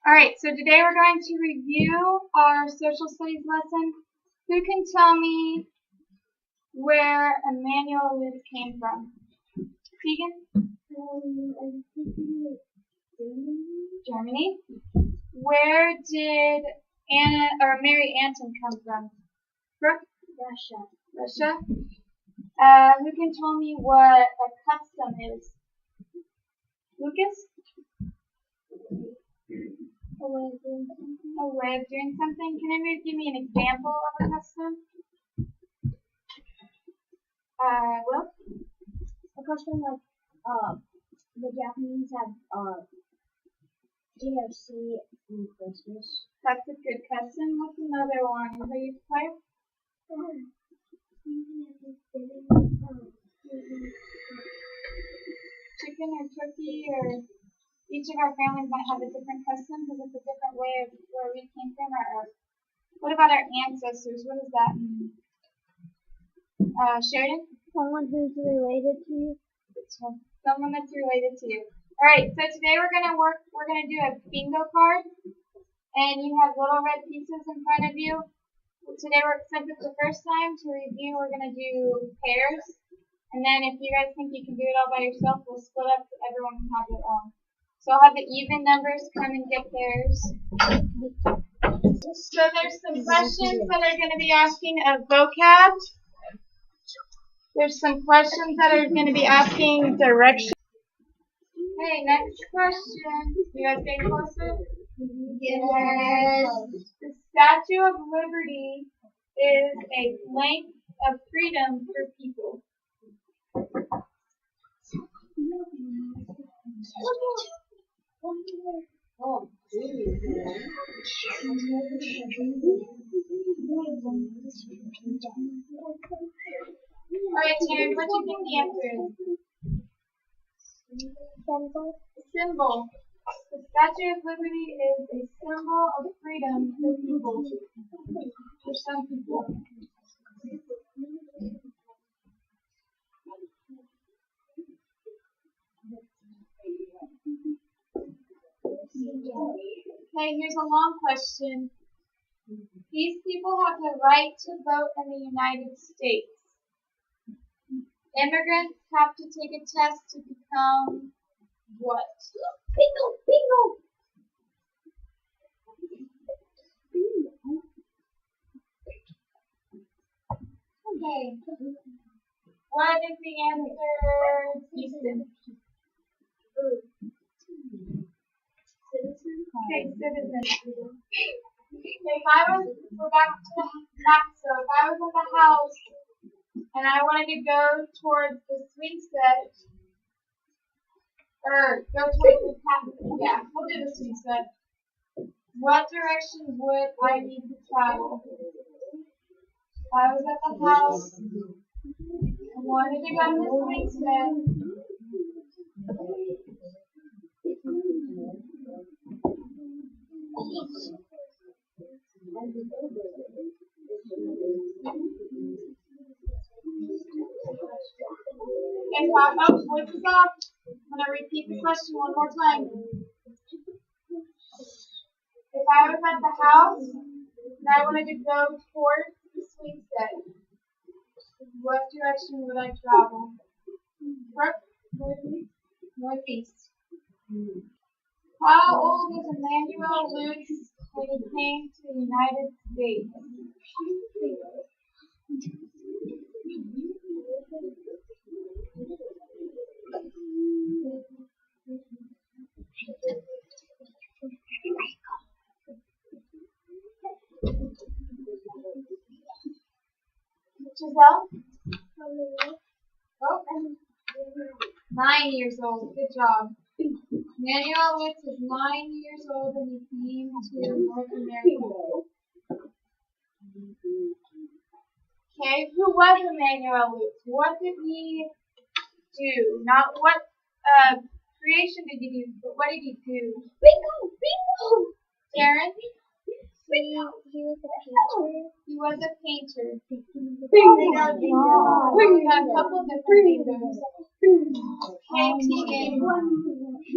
Alright, so today we're going to review our social studies lesson. Who can tell me where Emmanuel Lewis came from? Keegan? Germany. Where did Mary Anton come from? Brooke? Russia. Who can tell me what a custom is? Lucas? A way of doing something. Can anybody give me an example of a custom? Will? A custom like the Japanese have KFC on Christmas. That's a good custom. What's another one? Are you play? Chicken or turkey, or each of our families might have a different custom because it's a different way of where we came from. What about our ancestors? What does that mean? Sheridan? Someone who's related to you. Someone that's related to you. Alright, so today we're gonna do a bingo card, and you have little red pieces in front of you. Today since it's the first time to review, we're gonna do pairs, and then if you guys think you can do it all by yourself, we'll split up so everyone can have their own. So I'll have the even numbers come and get theirs. So there's some questions that are gonna be asking of vocab. There's some questions that are going to be asking directions. Okay, next question. You guys getting closer? Yes. The Statue of Liberty is a plank of freedom for people. Alright, Taryn, what do you think the answer is? Symbol. The Statue of Liberty is a symbol of freedom for people. For some people. Okay, here's a long question. These people have the right to vote in the United States. Immigrants have to take a test to become what? Bingo! Okay. What is the answer, Houston? Okay, citizen. If I was, we're back to the map, so if I was at the house and I wanted to go towards the swing set, or go towards the path, yeah, we'll do the swing set. What direction would I need to travel? If I was at the house and wanted to go to the swing set, voices up. I'm going to repeat the question one more time. If I was at the house and I wanted to go towards the swing set, what direction would I travel? Northeast. How old was Emmanuel Lewis when he came to the United States? Giselle? Oh, 9 years old. Good job. Emmanuel Lewis was 9 years old when he came to North America. Okay, who was Emmanuel Lewis? What did he do? Not what creation did he do, but what did he do? Bingo! Taryn? He was a painter. He was a painter. Bingo! We got a couple different bingos. Okay, Keegan.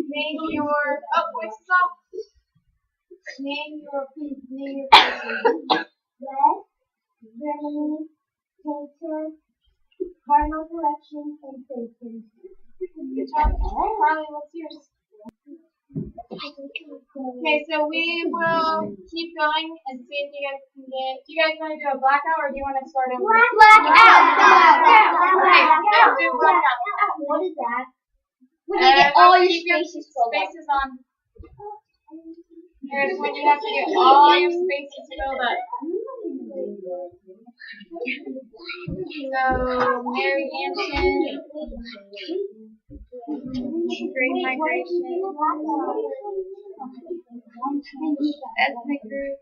Name your. Oh, wait, stop. Name your places. West, Germany, Cancer, Cardinal Collection, and Sexson. Good job. Carly, what's yours? Okay, so we will keep going and see if you guys can get. Do you guys want to do a blackout or do you want to start over? Blackout! Okay, let's do blackout. What is that? When you get all your spaces filled up. Spaces on. Here's when you have to get all your spaces filled up. So, Mary Anson, Great Migration, Ethnic Group,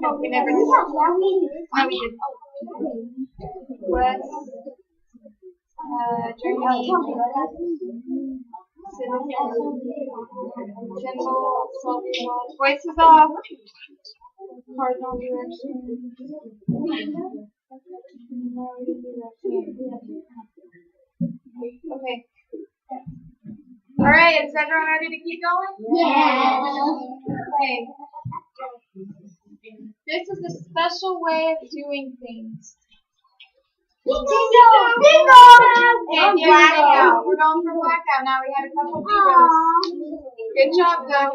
no, we never did. No, we did. West, Germany, Symbol, voices off, cardinal direction, okay. Alright, is everyone ready to keep going? Yeah. Okay. This is a special way of doing things. Bingo! And here we go. We're going for blackout now. We had a couple bingos. Good job, though.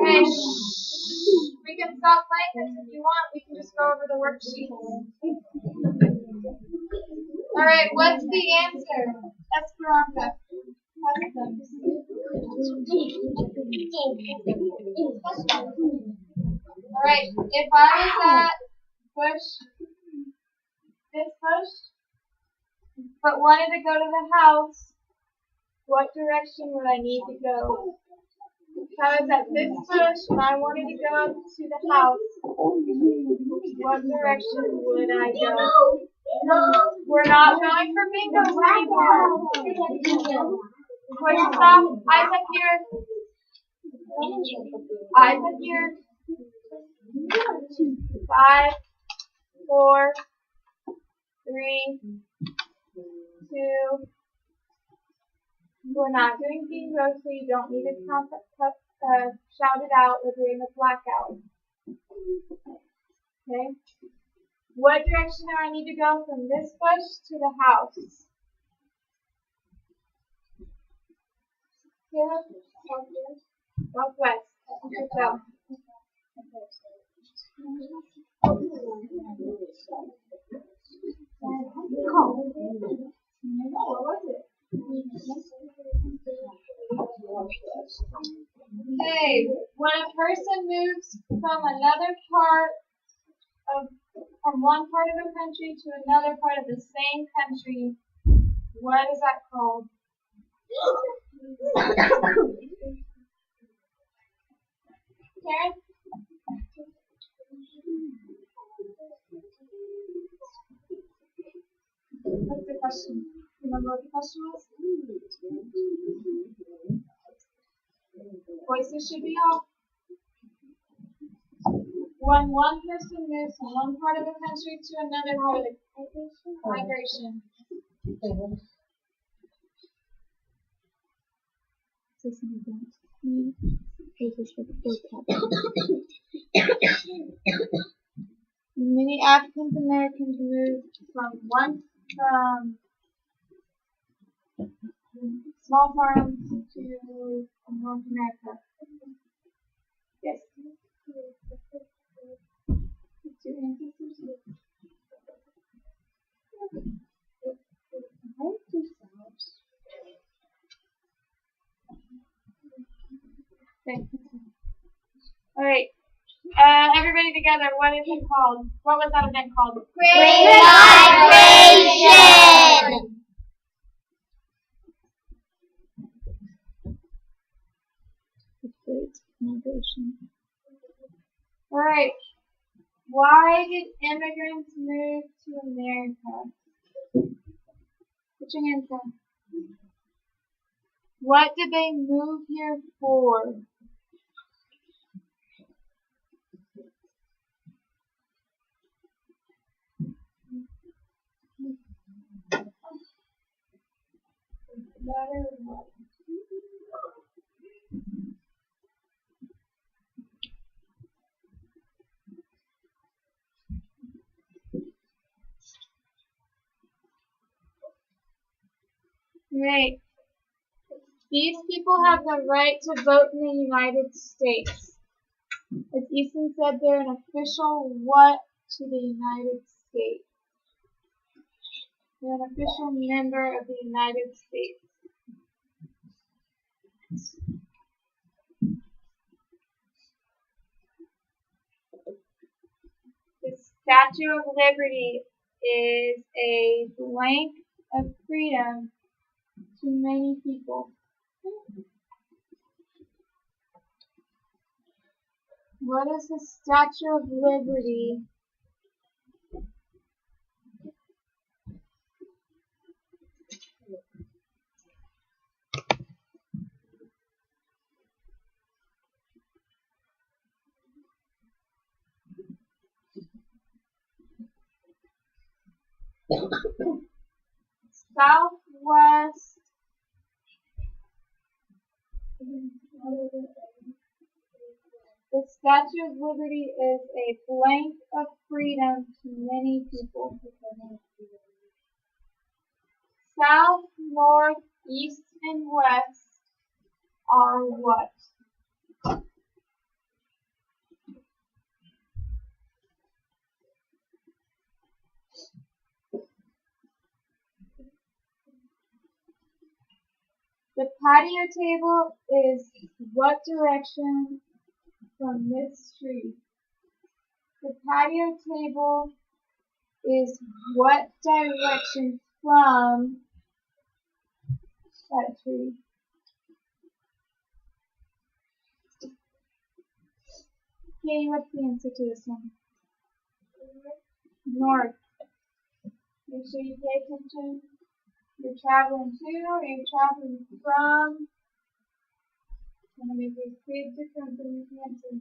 Okay, we can stop playing this if you want. We can just go over the worksheets. Alright, what's the answer? Esperanza. Customs. Alright, if I was at this bush, but wanted to go to the house, what direction would I need to go? If I was at this bush and I wanted to go up to the house, what direction would I go? We're not going for bingos anymore. Push stop. Eyes up here. Eyes up here. 5, 4, 3, 2. We're not doing bingo, so you don't need to shout it out. We're doing a blackout. Okay. What direction do I need to go from this bush to the house? Here? Southwest. Good job. Okay, when a person moves from one part of a country to another part of the same country, what is that called? Karen? What's the question? Remember what the question was? Voices should be off. When one person moves from one part of the country to another part of the migration. Many African Americans moved from small farms to North America. Yes. Your ancestors? Okay. All right. Everybody together. What is it called? What was that event called? Great Migration! Great Migration. All right. Why did immigrants move to America? Put your hands down. What did they move here for? Right. These people have the right to vote in the United States. As Easton said, they're an official what to the United States? They're an official member of the United States. The Statue of Liberty is a blank of freedom to many people. What is the Statue of Liberty? Southwest. The Statue of Liberty is a blank of freedom to many people. South, north, east, and west are what? The patio table is what direction from this tree? The patio table is what direction from that tree? Katie, what's the answer to this one? North. Make sure you pay attention. You're traveling to or you're traveling from. It's going to make a big difference in your answer.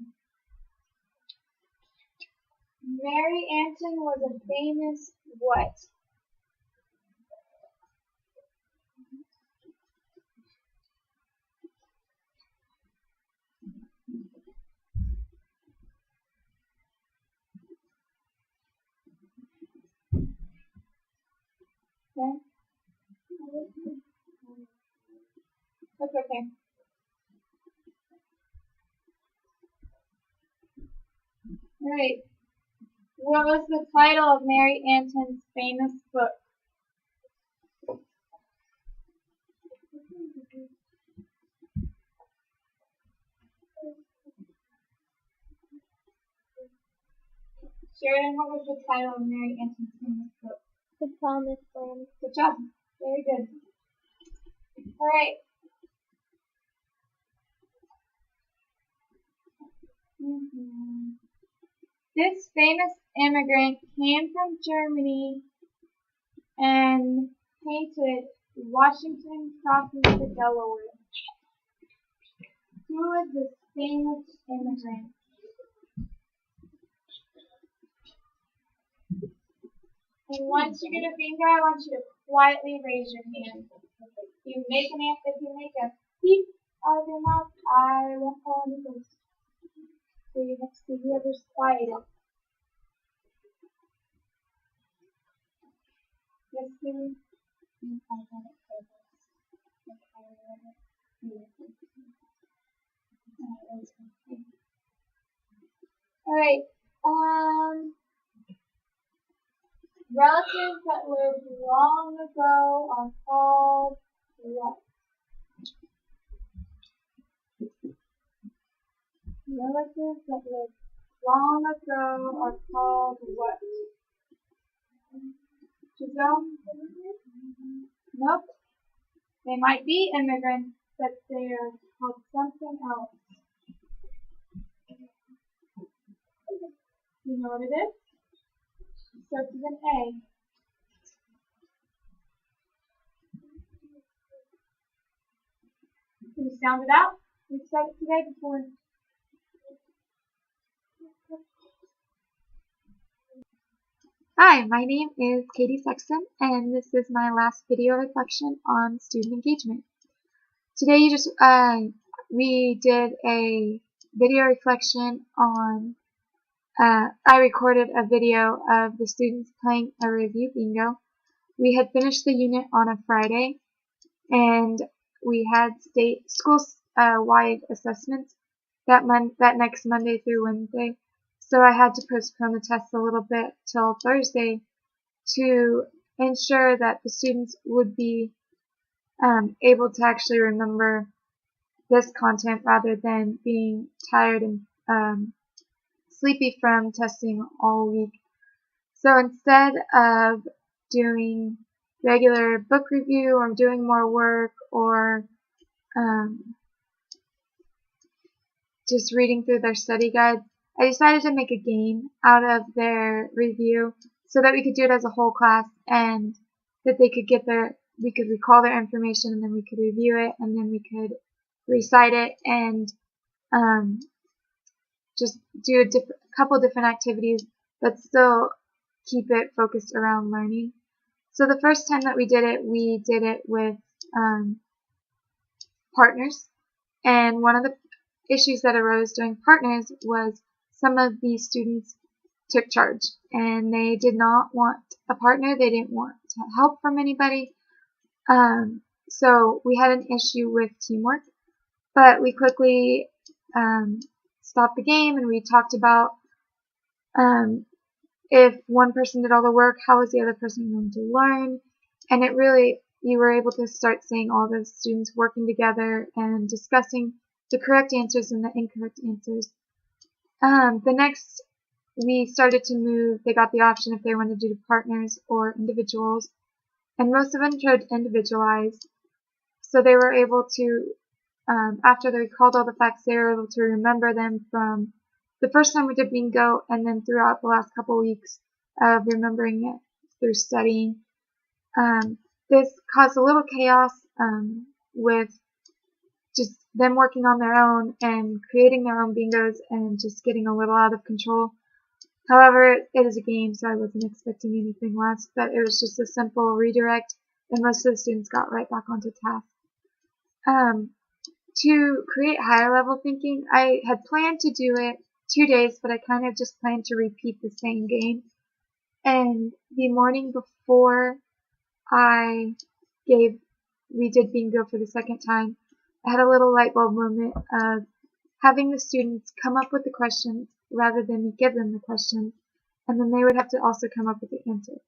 Mary Anton was a famous what? Okay? That's okay. Alright. What was the title of Mary Anton's famous book? Sheridan, what was the title of Mary Anton's famous book? The Promised Land. Good job. Very good. Alright. This famous immigrant came from Germany and painted Washington crosses the Delaware. Who is this famous immigrant? And once you get a finger, I want you to quietly raise your hand. If you make a peep out of your mouth, I won't call any ghosts. So you have to see whoever's quiet. Yes, please. Alright, relatives that lived long ago are called what? Relatives that lived long ago are called what? Giselle? Nope. They might be immigrants, but they are called something else. You know what it is? It starts with an A. Can you sound it out? We've said it today before. Hi, my name is Katie Sexson, and this is my last video reflection on student engagement. Today we did a video reflection on, I recorded a video of the students playing a review bingo. We had finished the unit on a Friday, and we had school-wide assessments that next Monday through Wednesday. So I had to postpone the tests a little bit till Thursday to ensure that the students would be able to actually remember this content rather than being tired and sleepy from testing all week. So instead of doing regular book review or doing more work or just reading through their study guides, I decided to make a game out of their review so that we could do it as a whole class and that they could we could recall their information and then we could review it and then we could recite it and just do a couple different activities but still keep it focused around learning. So the first time that we did it with partners, and one of the issues that arose during partners was some of the students took charge and they did not want a partner, they didn't want help from anybody, so we had an issue with teamwork, but we quickly stopped the game and we talked about if one person did all the work, how was the other person going to learn, and you were able to start seeing all the students working together and discussing the correct answers and the incorrect answers. The next, we started to move, they got the option if they wanted to do partners or individuals, and most of them chose individualized, so they were able to, after they recalled all the facts, they were able to remember them from the first time we did bingo and then throughout the last couple weeks of remembering it through studying. This caused a little chaos with just them working on their own and creating their own bingos and just getting a little out of control. However, it is a game, so I wasn't expecting anything less, but it was just a simple redirect and most of the students got right back onto task. To create higher level thinking, I had planned to do it 2 days, but I kind of just planned to repeat the same game. And the morning before we did bingo for the second time, I had a little light bulb moment of having the students come up with the questions rather than me give them the questions, and then they would have to also come up with the answer.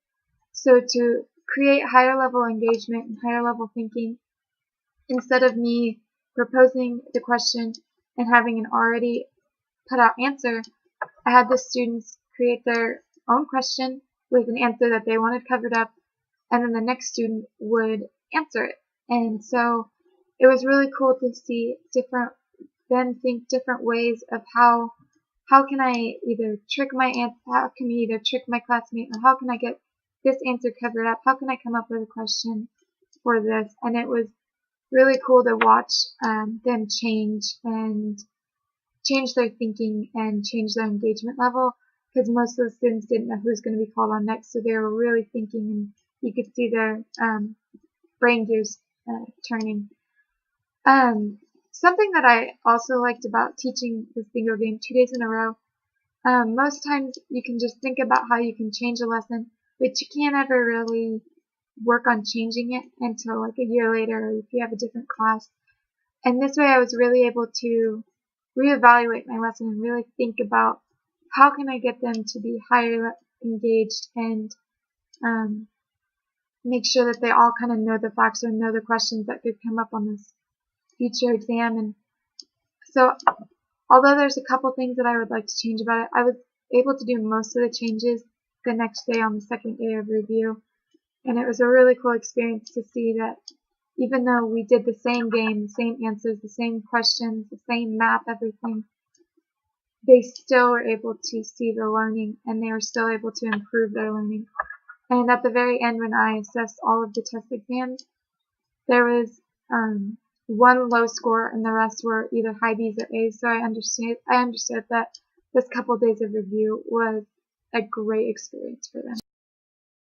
So to create higher level engagement and higher level thinking, instead of me proposing the question and having an already put out answer, I had the students create their own question with an answer that they wanted covered up, and then the next student would answer it. And so it was really cool to see them think different ways of how can I either trick how can we either trick my classmate, or how can I get this answer covered up, how can I come up with a question for this. And it was really cool to watch them change their thinking and change their engagement level, because most of the students didn't know who was going to be called on next, so they were really thinking and you could see their brain gears turning. Something that I also liked about teaching this bingo game 2 days in a row, most times you can just think about how you can change a lesson, but you can't ever really work on changing it until like a year later, or if you have a different class. And this way I was really able to reevaluate my lesson and really think about how can I get them to be higher engaged and make sure that they all kind of know the facts or know the questions that could come up on this future exam. And so although there's a couple things that I would like to change about it, I was able to do most of the changes the next day on the second day of review. And it was a really cool experience to see that even though we did the same game, the same answers, the same questions, the same map, everything, they still were able to see the learning and they were still able to improve their learning. And at the very end, when I assessed all of the test exams, there was one low score and the rest were either high B's or A's. So I understood that this couple days of review was a great experience for them.